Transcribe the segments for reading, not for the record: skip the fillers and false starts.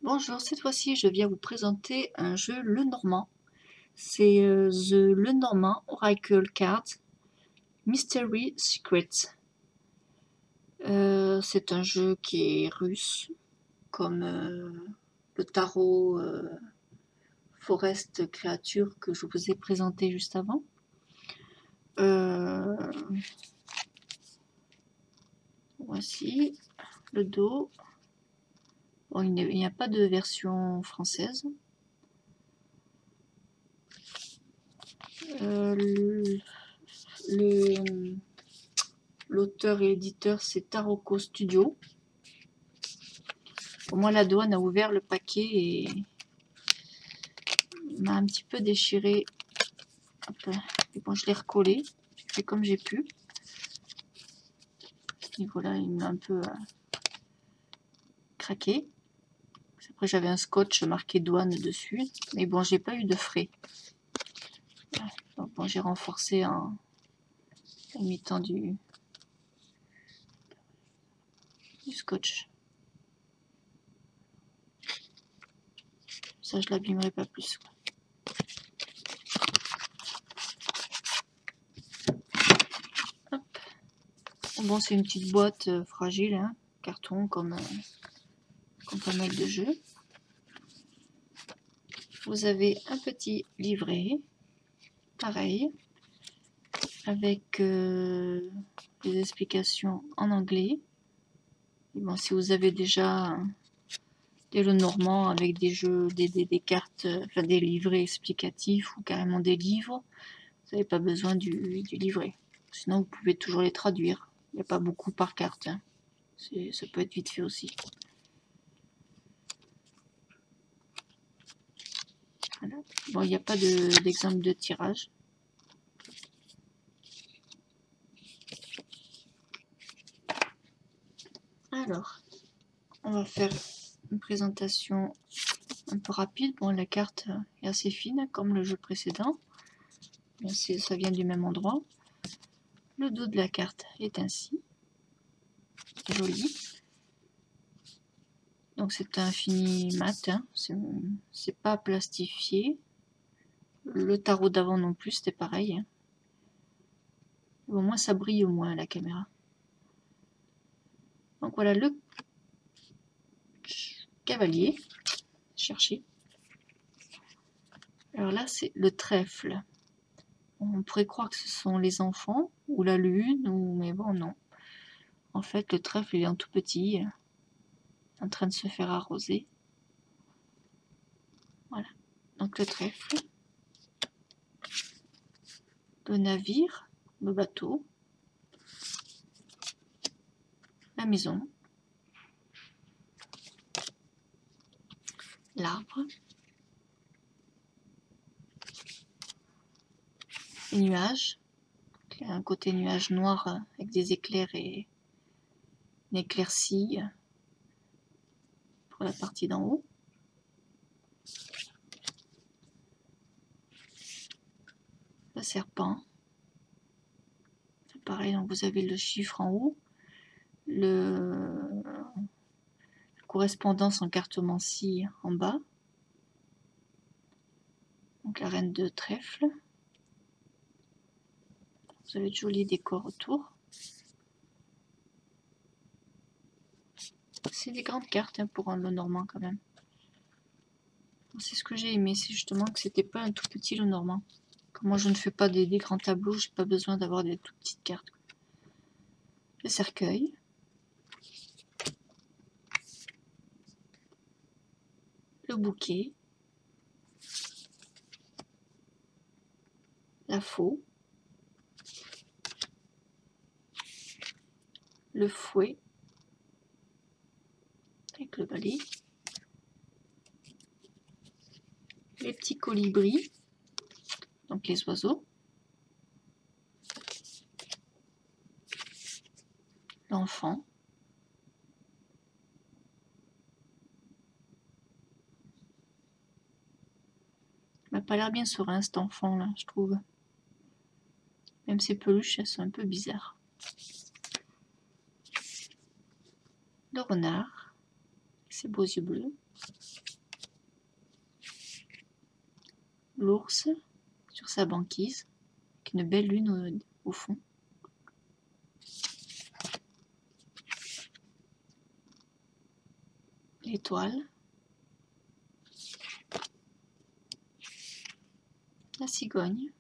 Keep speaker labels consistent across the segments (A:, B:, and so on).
A: Bonjour, cette fois-ci je viens vous présenter un jeu Lenormand. C'est The Lenormand Oracle Cards Mystery Secrets. C'est un jeu qui est russe, comme le tarot Forest Créature que je vous ai présenté juste avant. Voici le dos. Bon, il n'y a pas de version française. L'auteur et éditeur, c'est Taroko Studio. Pour moi, la douane a ouvert le paquet et m'a un petit peu déchiré. Hop. Et bon, je l'ai recollé. J'ai fait comme j'ai pu. À ce niveau-là, il m'a un peu craqué. Après, j'avais un scotch marqué douane dessus. Mais bon, j'ai pas eu de frais. Donc, bon, j'ai renforcé en mettant du scotch. Ça, je l'abîmerai pas plus. Hop. Bon, c'est une petite boîte fragile, hein, carton comme pas mal de jeux. Vous avez un petit livret, pareil, avec des explications en anglais. Et bon, si vous avez déjà des Lenormand avec des jeux, des cartes, enfin des livrets explicatifs ou carrément des livres, vous n'avez pas besoin du livret. Sinon, vous pouvez toujours les traduire. Il n'y a pas beaucoup par carte. Hein. Ça peut être vite fait aussi. Voilà. Bon, il n'y a pas d'exemple de tirage. Alors, on va faire une présentation un peu rapide. Bon, la carte est assez fine, comme le jeu précédent. Ça vient du même endroit. Le dos de la carte est ainsi. Joli. Donc c'est un fini mat, hein. C'est pas plastifié. Le tarot d'avant non plus, c'était pareil. Hein. Au moins ça brille au moins à la caméra. Donc voilà le cavalier. Chercher. Alors là c'est le trèfle. On pourrait croire que ce sont les enfants, ou la lune, mais bon non. En fait le trèfle il est en tout petit, en train de se faire arroser. Voilà. Donc le trèfle. Le navire, le bateau. La maison. L'arbre. Les nuages. Un côté nuage noir avec des éclairs et une éclaircie pour la partie d'en haut. Le serpent. Pareil, donc vous avez le chiffre en haut. La correspondance en cartomancie en bas. Donc la reine de trèfle. Vous avez de jolis décors autour. C'est des grandes cartes hein, pour un Lenormand quand même. C'est ce que j'ai aimé, c'est justement que c'était pas un tout petit Lenormand. Comme moi je ne fais pas des grands tableaux, j'ai pas besoin d'avoir des toutes petites cartes. Le cercueil. Le bouquet. La faux. Le fouet. Avec le balai. Les petits colibris. Donc les oiseaux. L'enfant. Il m'a pas l'air bien serein cet enfant là, je trouve. Même ses peluches, elles sont un peu bizarres. Le renard, ses beaux yeux bleus. L'ours sur sa banquise, avec une belle lune au fond. L'étoile. La cigogne.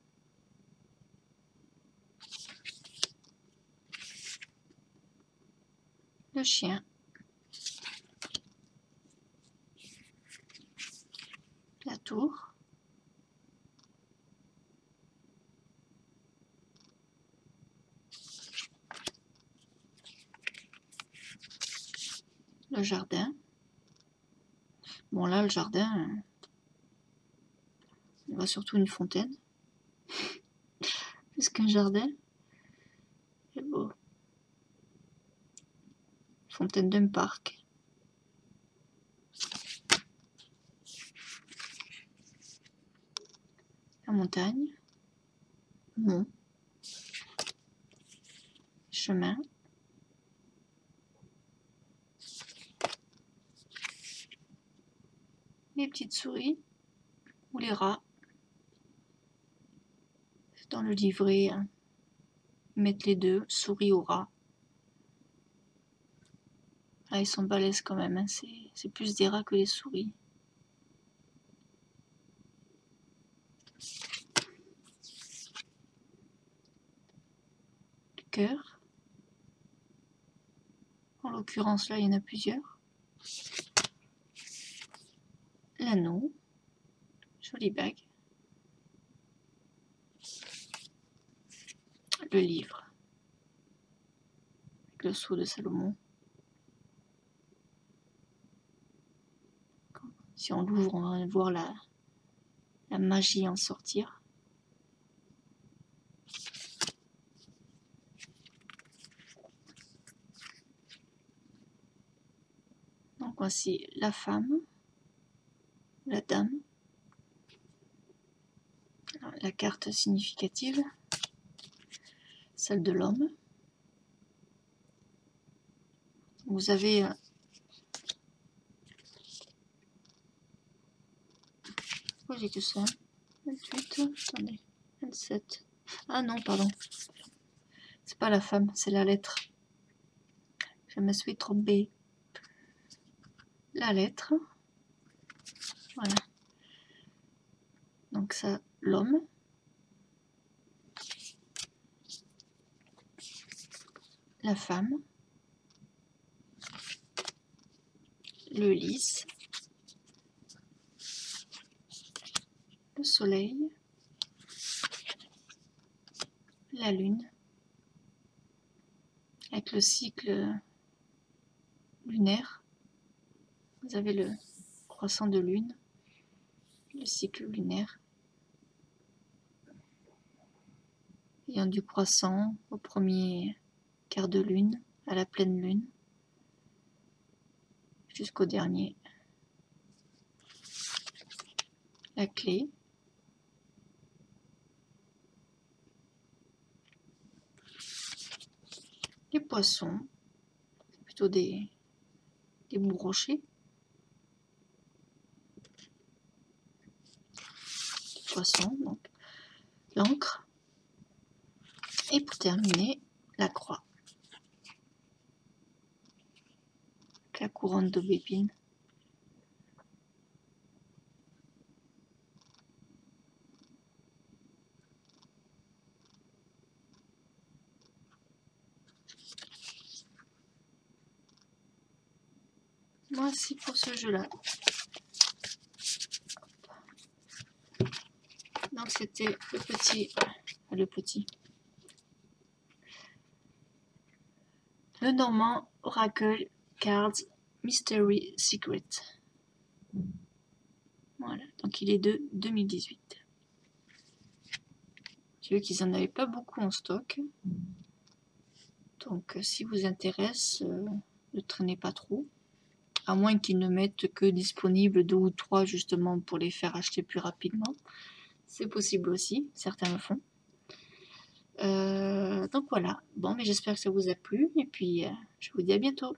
A: Le chien. La tour. Le jardin. Bon là, le jardin, on voit surtout une fontaine. Plus qu'un jardin. C'est beau. Fontaine d'un parc. La montagne. Mont. Chemin. Les petites souris. Ou les rats. Dans le livret, hein, mettre les deux, souris ou rats. Ah, ils sont balèzes quand même, hein. C'est plus des rats que des souris. Le cœur. En l'occurrence, là, il y en a plusieurs. L'anneau. Jolie bague. Le livre. Avec le sceau de Salomon. Si on l'ouvre, on va voir la magie en sortir. Donc voici la femme, la dame, la carte significative, celle de l'homme. Vous avez pourquoi j'ai que ça? 28, attendez, 27. Ah non, pardon. C'est pas la femme, c'est la lettre. Je me suis trompée. La lettre. Voilà. Donc ça, l'homme. La femme. Le lys. Le soleil. La lune. Avec le cycle lunaire. Vous avez le croissant de lune. Le cycle lunaire. Ayant du croissant au premier quart de lune, à la pleine lune, jusqu'au dernier. La clé. Les poissons, c'est plutôt des bouts rochers. Les poissons, donc l'encre. Et pour terminer, la croix. Avec la couronne d'aubépine. Voici pour ce jeu-là. Donc c'était le petit. Le Normand Oracle Cards Mystery Secret. Voilà, donc il est de 2018. J'ai vu qu'ils n'en avaient pas beaucoup en stock. Donc si vous intéresse, ne traînez pas trop. À moins qu'ils ne mettent que disponible 2 ou 3 justement pour les faire acheter plus rapidement. C'est possible aussi, certains le font. Donc voilà, bon mais j'espère que ça vous a plu et puis je vous dis à bientôt.